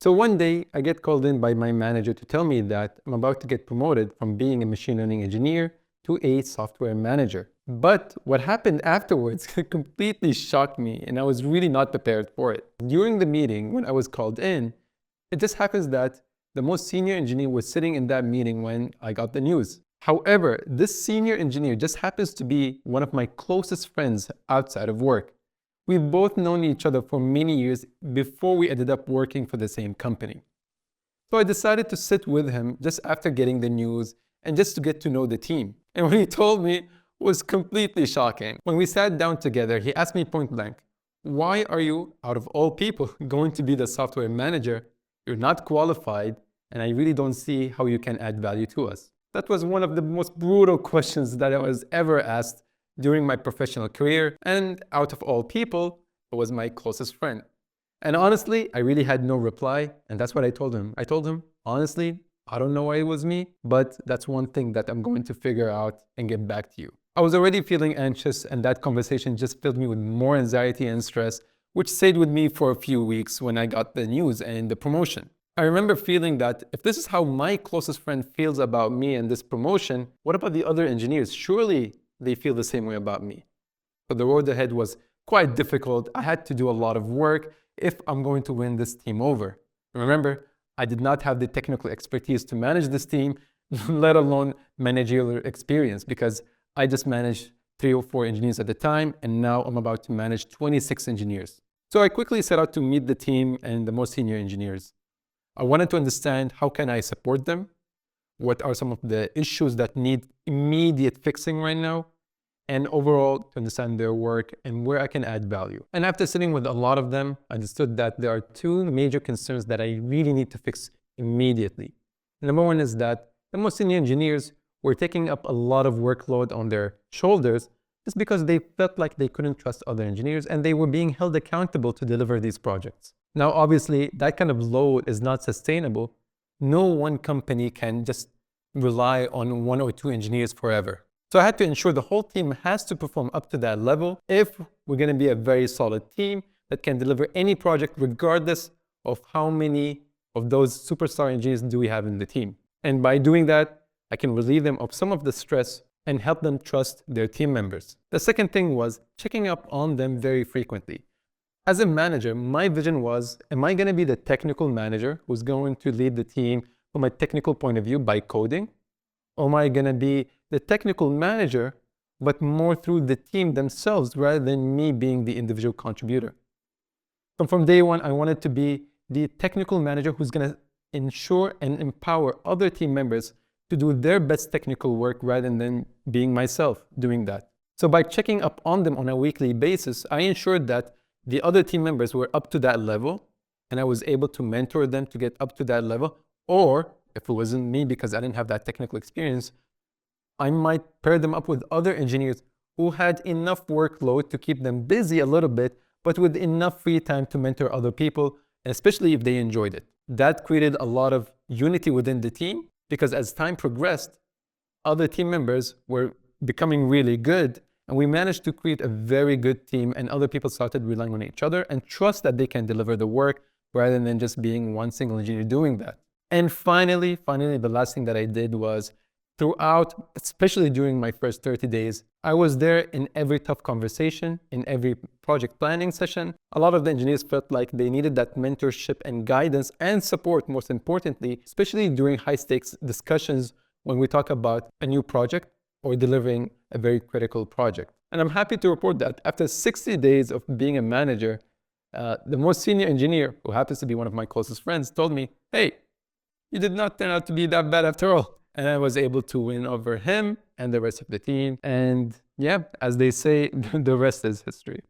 So one day I get called in by my manager to tell me that I'm about to get promoted from being a machine learning engineer to a software manager. But what happened afterwards completely shocked me, and I was really not prepared for it. During the meeting, when I was called in, it just happens that the most senior engineer was sitting in that meeting when I got the news. However, this senior engineer just happens to be one of my closest friends outside of work. We've both known each other for many years before we ended up working for the same company. So I decided to sit with him just after getting the news and just to get to know the team. And what he told me was completely shocking. When we sat down together, he asked me point blank, why are you, out of all people, going to be the software manager? You're not qualified, and I really don't see how you can add value to us. That was one of the most brutal questions that I was ever asked during my professional career, and out of all people, it was my closest friend. And honestly, I really had no reply, and that's what I told him. I told him, honestly, I don't know why it was me, but that's one thing that I'm going to figure out and get back to you. I was already feeling anxious, and that conversation just filled me with more anxiety and stress, which stayed with me for a few weeks when I got the news and the promotion. I remember feeling that if this is how my closest friend feels about me and this promotion, what about the other engineers? Surely they feel the same way about me. So the road ahead was quite difficult. I had to do a lot of work if I'm going to win this team over. Remember, I did not have the technical expertise to manage this team, let alone managerial experience, because I just managed 3 or 4 engineers at the time, and now I'm about to manage 26 engineers. So I quickly set out to meet the team and the more senior engineers. I wanted to understand how can I support them, what are some of the issues that need immediate fixing right now, and overall to understand their work and where I can add value. And after sitting with a lot of them, I understood that there are 2 major concerns that I really need to fix immediately. Number one is that the most senior engineers were taking up a lot of workload on their shoulders just because they felt like they couldn't trust other engineers and they were being held accountable to deliver these projects. Now, obviously, that kind of load is not sustainable. No one company can just rely on 1 or 2 engineers forever. So I had to ensure the whole team has to perform up to that level if we're going to be a very solid team that can deliver any project regardless of how many of those superstar engineers do we have in the team. And by doing that, I can relieve them of some of the stress and help them trust their team members. The second thing was checking up on them very frequently. As a manager, my vision was, am I going to be the technical manager who's going to lead the team from a technical point of view by coding? Or am I going to be the technical manager, but more through the team themselves rather than me being the individual contributor? So from day one, I wanted to be the technical manager who's going to ensure and empower other team members to do their best technical work rather than being myself doing that. So by checking up on them on a weekly basis, I ensured that the other team members were up to that level, and I was able to mentor them to get up to that level. Or if it wasn't me because I didn't have that technical experience, I might pair them up with other engineers who had enough workload to keep them busy a little bit, but with enough free time to mentor other people, especially if they enjoyed it. That created a lot of unity within the team because as time progressed, other team members were becoming really good, and we managed to create a very good team, and other people started relying on each other and trust that they can deliver the work rather than just being one single engineer doing that. And finally, the last thing that I did was throughout, especially during my first 30 days, I was there in every tough conversation, in every project planning session. A lot of the engineers felt like they needed that mentorship and guidance and support, most importantly, especially during high stakes discussions when we talk about a new project or delivering a very critical project. And I'm happy to report that after 60 days of being a manager, the most senior engineer, who happens to be one of my closest friends, told me, hey, you did not turn out to be that bad after all. And I was able to win over him and the rest of the team. And yeah, as they say, the rest is history.